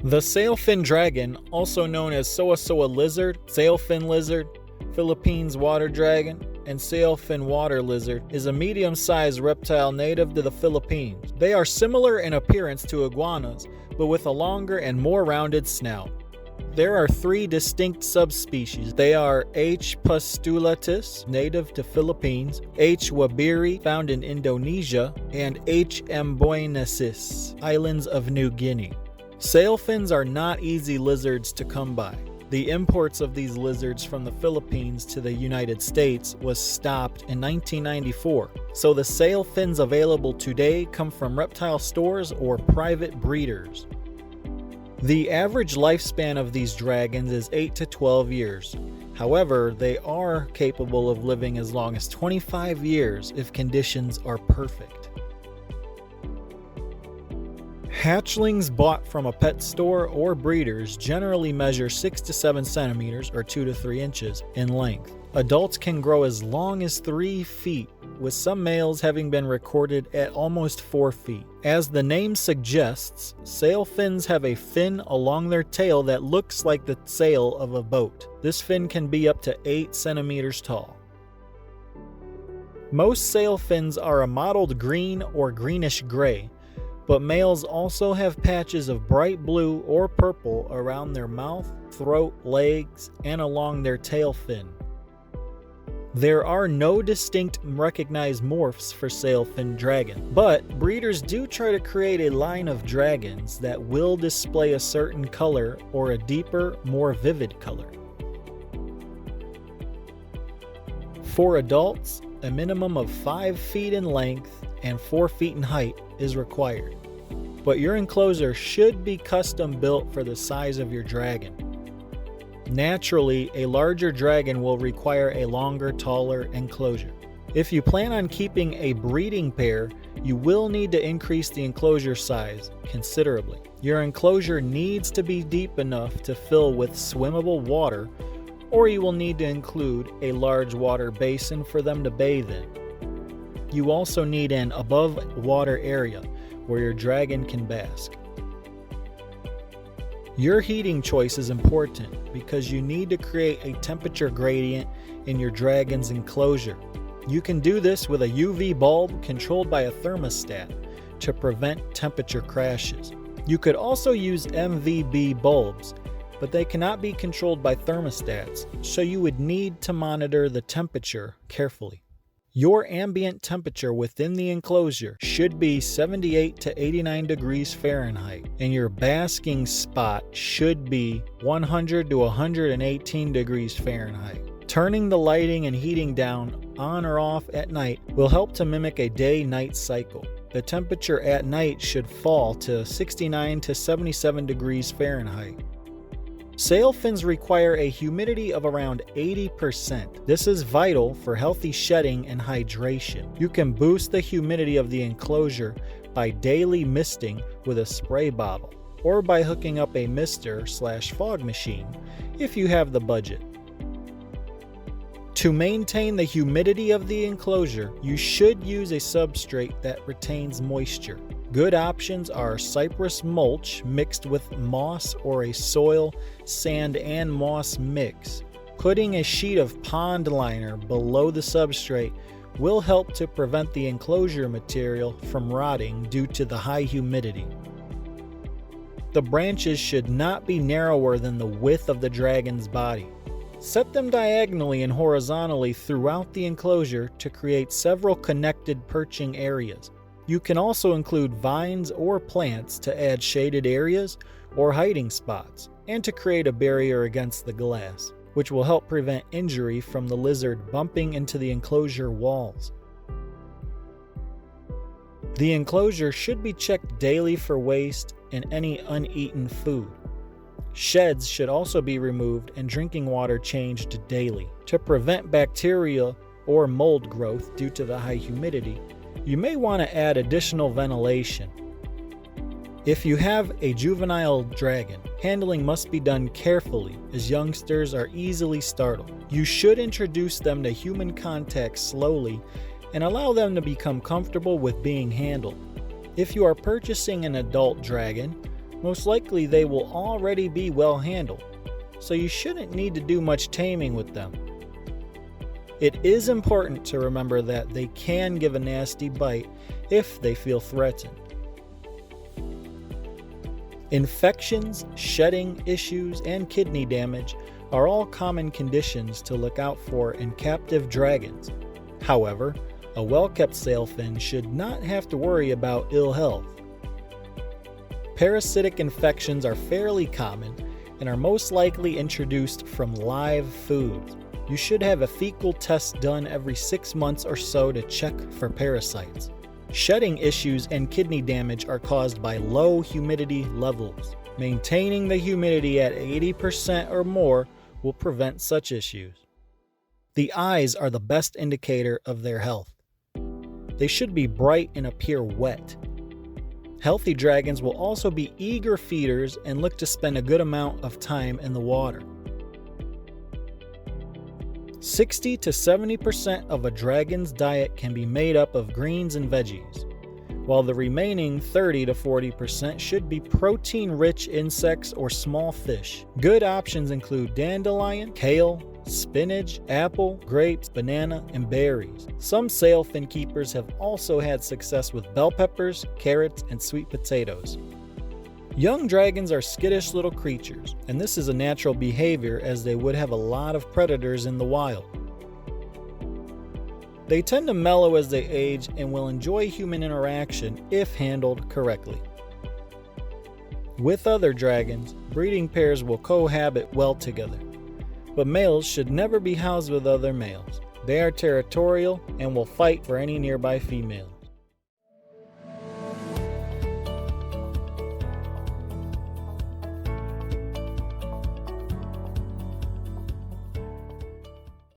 The sailfin dragon, also known as soa lizard, sailfin lizard, Philippines water dragon, and sailfin water lizard, is a medium-sized reptile native to the Philippines. They are similar in appearance to iguanas, but with a longer and more rounded snout. There are 3 distinct subspecies. They are H. postulatus, native to Philippines, H. wabiri, found in Indonesia, and H. amboinensis, islands of New Guinea. Sailfins are not easy lizards to come by. The imports of these lizards from the Philippines to the United States was stopped in 1994, so the sailfins available today come from reptile stores or private breeders. The average lifespan of these dragons is 8 to 12 years. However, they are capable of living as long as 25 years if conditions are perfect. Hatchlings bought from a pet store or breeders generally measure 6 to 7 centimeters or 2 to 3 inches in length. Adults can grow as long as 3 feet, with some males having been recorded at almost 4 feet. As the name suggests, sailfins have a fin along their tail that looks like the sail of a boat. This fin can be up to 8 centimeters tall. Most sailfins are a mottled green or greenish gray, but males also have patches of bright blue or purple around their mouth, throat, legs, and along their tail fin. There are no distinct recognized morphs for sailfin dragon, but breeders do try to create a line of dragons that will display a certain color or a deeper, more vivid color. For adults, a minimum of 5 feet in length and 4 feet in height is required, but your enclosure should be custom built for the size of your dragon. Naturally, a larger dragon will require a longer, taller enclosure. If you plan on keeping a breeding pair, you will need to increase the enclosure size considerably. Your enclosure needs to be deep enough to fill with swimmable water, or you will need to include a large water basin for them to bathe in. You also need an above water area where your dragon can bask. Your heating choice is important because you need to create a temperature gradient in your dragon's enclosure. You can do this with a UV bulb controlled by a thermostat to prevent temperature crashes. You could also use MVB bulbs, but they cannot be controlled by thermostats, so you would need to monitor the temperature carefully. Your ambient temperature within the enclosure should be 78 to 89 degrees Fahrenheit, and your basking spot should be 100 to 118 degrees Fahrenheit. Turning the lighting and heating down on or off at night will help to mimic a day-night cycle. The temperature at night should fall to 69 to 77 degrees Fahrenheit. Sailfins require a humidity of around 80%. This is vital for healthy shedding and hydration. You can boost the humidity of the enclosure by daily misting with a spray bottle, or by hooking up a mister/fog machine if you have the budget. To maintain the humidity of the enclosure, you should use a substrate that retains moisture. Good options are cypress mulch mixed with moss or a soil, sand, and moss mix. Putting a sheet of pond liner below the substrate will help to prevent the enclosure material from rotting due to the high humidity. The branches should not be narrower than the width of the dragon's body. Set them diagonally and horizontally throughout the enclosure to create several connected perching areas. You can also include vines or plants to add shaded areas or hiding spots, and to create a barrier against the glass, which will help prevent injury from the lizard bumping into the enclosure walls. The enclosure should be checked daily for waste and any uneaten food. Sheds should also be removed and drinking water changed daily. To prevent bacteria or mold growth due to the high humidity, you may want to add additional ventilation. If you have a juvenile dragon, handling must be done carefully as youngsters are easily startled. You should introduce them to human contact slowly and allow them to become comfortable with being handled. If you are purchasing an adult dragon, most likely they will already be well handled, so you shouldn't need to do much taming with them. It is important to remember that they can give a nasty bite if they feel threatened. Infections, shedding issues, and kidney damage are all common conditions to look out for in captive dragons. However, a well-kept sailfin should not have to worry about ill health. Parasitic infections are fairly common and are most likely introduced from live foods. You should have a fecal test done every 6 months or so to check for parasites. Shedding issues and kidney damage are caused by low humidity levels. Maintaining the humidity at 80% or more will prevent such issues. The eyes are the best indicator of their health. They should be bright and appear wet. Healthy dragons will also be eager feeders and look to spend a good amount of time in the water. 60 to 70% of a dragon's diet can be made up of greens and veggies, while the remaining 30 to 40% should be protein-rich insects or small fish. Good options include dandelion, kale, spinach, apple, grapes, banana, and berries. Some sailfin keepers have also had success with bell peppers, carrots, and sweet potatoes. Young dragons are skittish little creatures, and this is a natural behavior as they would have a lot of predators in the wild. They tend to mellow as they age and will enjoy human interaction if handled correctly. With other dragons, breeding pairs will cohabit well together, but males should never be housed with other males. They are territorial and will fight for any nearby females.